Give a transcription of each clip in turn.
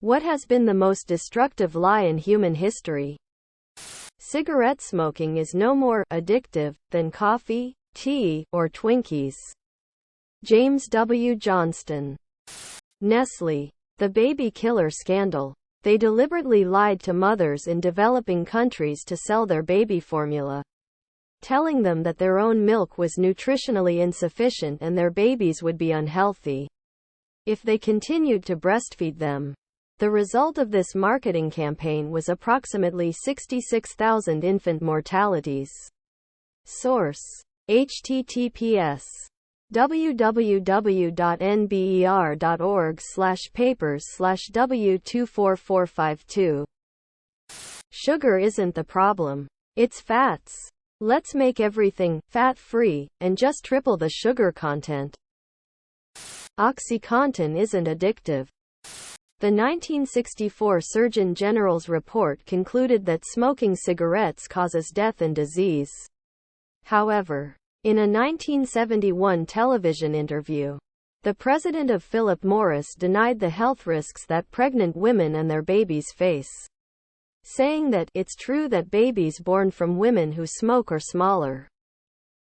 What has been the most destructive lie in human history? Cigarette smoking is no more addictive than coffee, tea, or Twinkies. James W. Johnston. Nestle. The baby killer scandal. They deliberately lied to mothers in developing countries to sell their baby formula, telling them that their own milk was nutritionally insufficient and their babies would be unhealthy if they continued to breastfeed them. The result of this marketing campaign was approximately 66,000 infant mortalities. Source: https www.nber.org/papers/w24452. Sugar isn't the problem. It's fats. Let's make everything fat-free and just triple the sugar content. OxyContin isn't addictive. The 1964 Surgeon General's report concluded that smoking cigarettes causes death and disease. However, in a 1971 television interview, the president of Philip Morris denied the health risks that pregnant women and their babies face, saying that it's true that babies born from women who smoke are smaller,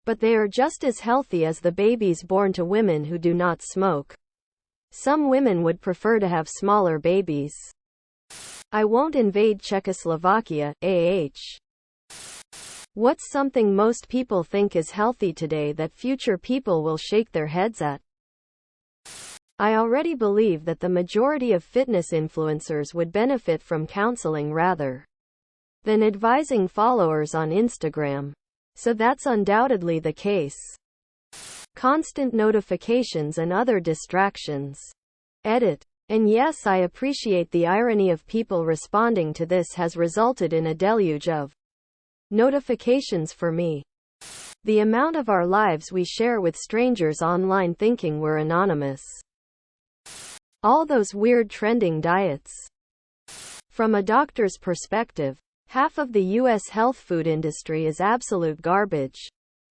but they are just as healthy as the babies born to women who do not smoke. Some women would prefer to have smaller babies. I won't invade Czechoslovakia, AH. What's something most people think is healthy today that future people will shake their heads at? I already believe that the majority of fitness influencers would benefit from counseling rather than advising followers on Instagram. So that's undoubtedly the case. Constant notifications and other distractions. Edit. And yes, I appreciate the irony of people responding to this has resulted in a deluge of notifications for me. The amount of our lives we share with strangers online thinking we're anonymous. All those weird trending diets. From a doctor's perspective, half of the U.S. health food industry is absolute garbage.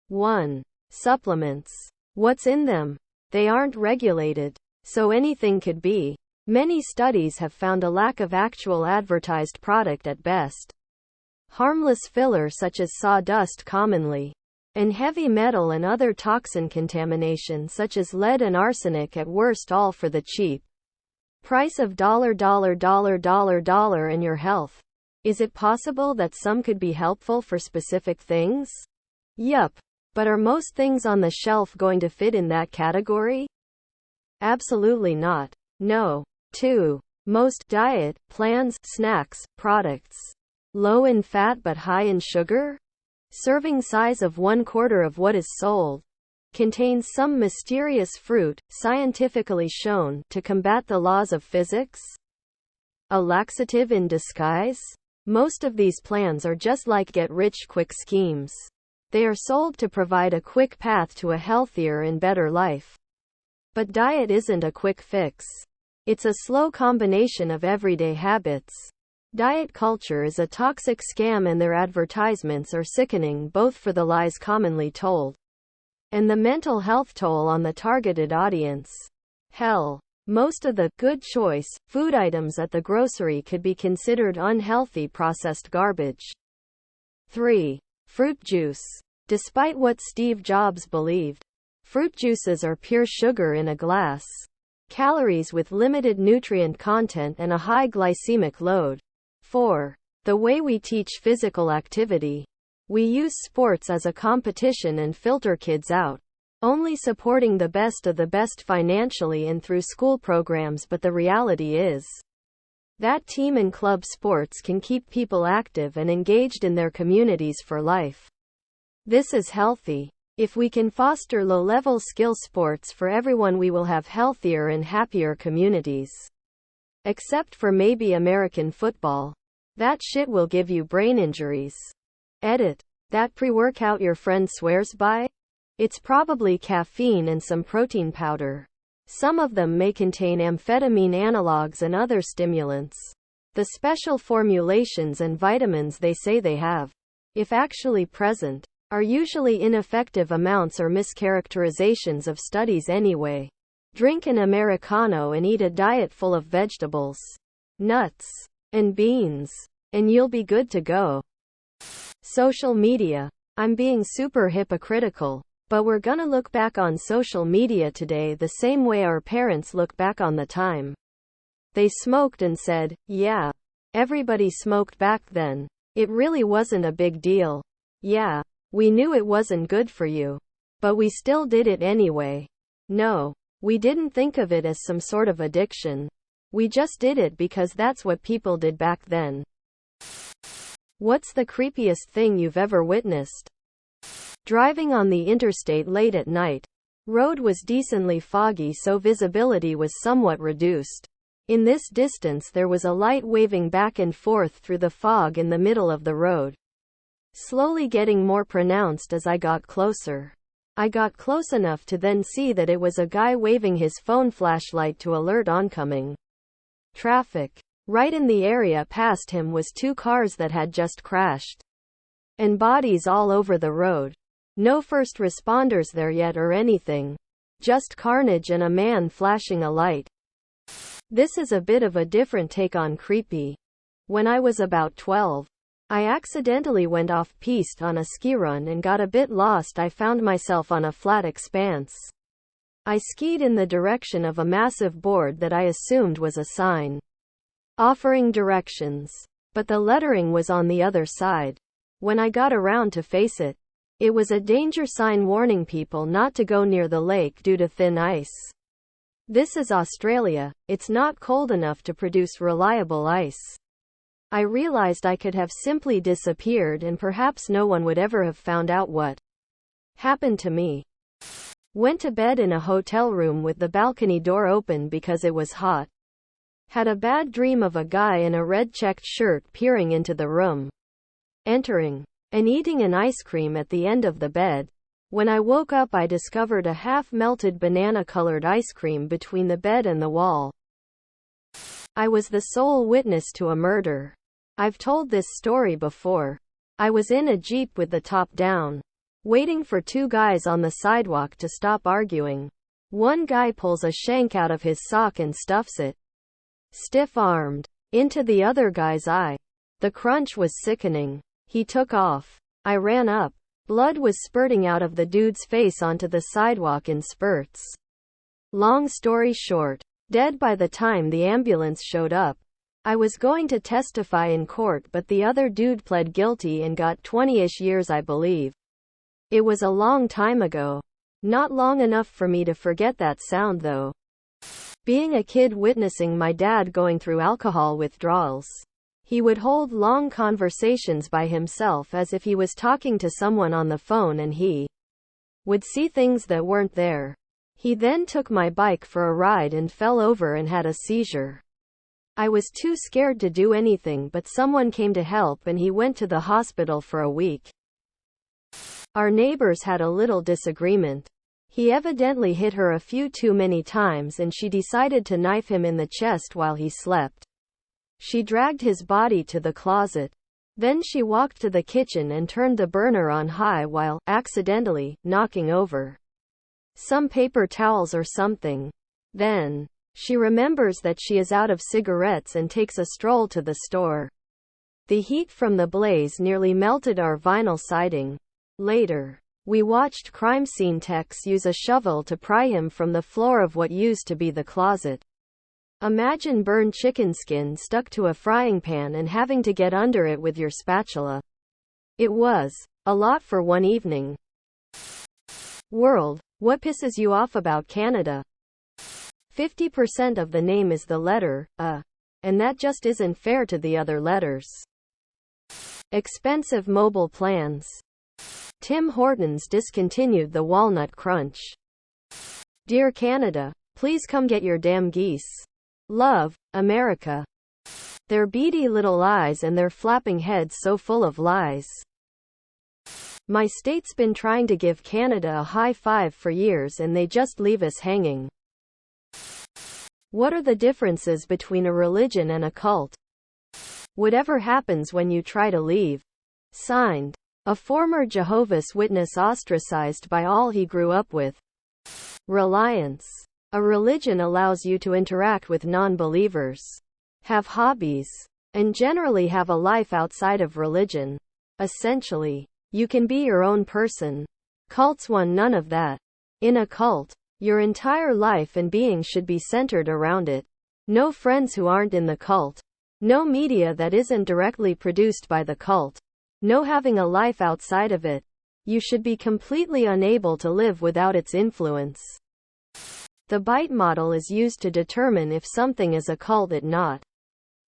1. Supplements. What's in them? They aren't regulated, so anything could be. Many studies have found a lack of actual advertised product at best. Harmless filler such as sawdust commonly, and heavy metal and other toxin contamination such as lead and arsenic at worst, all for the cheap price of $, and your health. Is it possible that some could be helpful for specific things? Yup. But are most things on the shelf going to fit in that category? Absolutely not. No. 2. Most diet plans, snacks, products, low in fat but high in sugar? Serving size of 1/4 of what is sold. Contains some mysterious fruit, scientifically shown to combat the laws of physics? A laxative in disguise? Most of these plans are just like get-rich-quick schemes. They are sold to provide a quick path to a healthier and better life. But diet isn't a quick fix. It's a slow combination of everyday habits. Diet culture is a toxic scam, and their advertisements are sickening, both for the lies commonly told and the mental health toll on the targeted audience. Hell, most of the good choice food items at the grocery could be considered unhealthy processed garbage. 3. Fruit juice. Despite what Steve Jobs believed, fruit juices are pure sugar in a glass. Calories with limited nutrient content and a high glycemic load. 4. The way we teach physical activity. We use sports as a competition and filter kids out, only supporting the best of the best financially and through school programs, but the reality is that team and club sports can keep people active and engaged in their communities for life. This is healthy. If we can foster low-level skill sports for everyone, we will have healthier and happier communities. Except for maybe American football. That shit will give you brain injuries. Edit. That pre-workout your friend swears by? It's probably caffeine and some protein powder. Some of them may contain amphetamine analogs and other stimulants. The special formulations and vitamins they say they have, if actually present, are usually ineffective amounts or mischaracterizations of studies anyway. Drink an Americano and eat a diet full of vegetables. nuts, and beans, and you'll be good to go. Social media. I'm being super hypocritical, but we're gonna look back on social media today the same way our parents look back on the time they smoked and said, yeah, everybody smoked back then. It really wasn't a big deal. Yeah, we knew it wasn't good for you, but we still did it anyway. No, we didn't think of it as some sort of addiction. We just did it because that's what people did back then. What's the creepiest thing you've ever witnessed? Driving on the interstate late at night. Road was decently foggy, so visibility was somewhat reduced. In this distance there was a light waving back and forth through the fog in the middle of the road, slowly getting more pronounced as I got closer. I got close enough to then see that it was a guy waving his phone flashlight to alert oncoming traffic. Right in the area past him was 2 cars that had just crashed, and bodies all over the road. No first responders there yet or anything. Just carnage and a man flashing a light. This is a bit of a different take on creepy. When I was about 12, I accidentally went off-piste on a ski run and got a bit lost. I found myself on a flat expanse. I skied in the direction of a massive board that I assumed was a sign offering directions, but the lettering was on the other side. When I got around to face it, it was a danger sign warning people not to go near the lake due to thin ice. This is Australia. It's not cold enough to produce reliable ice. I realized I could have simply disappeared and perhaps no one would ever have found out what happened to me. Went to bed in a hotel room with the balcony door open because it was hot. Had a bad dream of a guy in a red checked shirt peering into the room, entering, and eating an ice cream at the end of the bed. When I woke up, I discovered a half-melted banana-colored ice cream between the bed and the wall. I was the sole witness to a murder. I've told this story before. I was in a Jeep with the top down, waiting for 2 guys on the sidewalk to stop arguing. One guy pulls a shank out of his sock and stuffs it, stiff-armed, into the other guy's eye. The crunch was sickening. He took off. I ran up. Blood was spurting out of the dude's face onto the sidewalk in spurts. Long story short, dead by the time the ambulance showed up. I was going to testify in court, but the other dude pled guilty and got 20-ish years, I believe. It was a long time ago. Not long enough for me to forget that sound though. Being a kid witnessing my dad going through alcohol withdrawals. He would hold long conversations by himself as if he was talking to someone on the phone, and he would see things that weren't there. He then took my bike for a ride and fell over and had a seizure. I was too scared to do anything, but someone came to help and he went to the hospital for a week. Our neighbors had a little disagreement. He evidently hit her a few too many times and she decided to knife him in the chest while he slept. She dragged his body to the closet. Then she walked to the kitchen and turned the burner on high while, accidentally, knocking over some paper towels or something. Then, she remembers that she is out of cigarettes and takes a stroll to the store. The heat from the blaze nearly melted our vinyl siding. Later, we watched crime scene techs use a shovel to pry him from the floor of what used to be the closet. Imagine burned chicken skin stuck to a frying pan and having to get under it with your spatula. It was a lot for one evening. World. What pisses you off about Canada? 50% of the name is the letter A, and that just isn't fair to the other letters. Expensive mobile plans. Tim Hortons discontinued the Walnut Crunch. Dear Canada, please come get your damn geese. Love, America. Their beady little eyes and their flapping heads so full of lies. My state's been trying to give Canada a high five for years and they just leave us hanging. What are the differences between a religion and a cult? Whatever happens when you try to leave. Signed, a former Jehovah's Witness ostracized by all he grew up with. Reliance. A religion allows you to interact with non-believers. have hobbies, and generally have a life outside of religion. Essentially, you can be your own person. Cults want none of that. In a cult, your entire life and being should be centered around it. No friends who aren't in the cult. No media that isn't directly produced by the cult. No having a life outside of it. You should be completely unable to live without its influence. The BITE model is used to determine if something is a cult or not.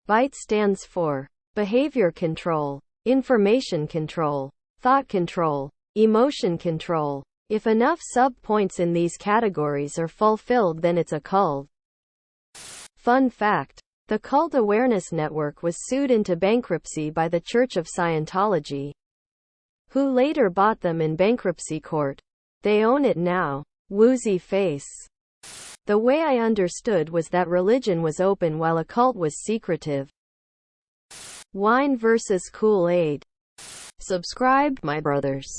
BITE stands for behavior control, information control, thought control, emotion control. If enough sub-points in these categories are fulfilled, then it's a cult. Fun fact: the Cult Awareness Network was sued into bankruptcy by the Church of Scientology, who later bought them in bankruptcy court. They own it now. Woozy face. The way I understood was that religion was open while a cult was secretive. Wine versus Kool-Aid. Subscribe, my brothers.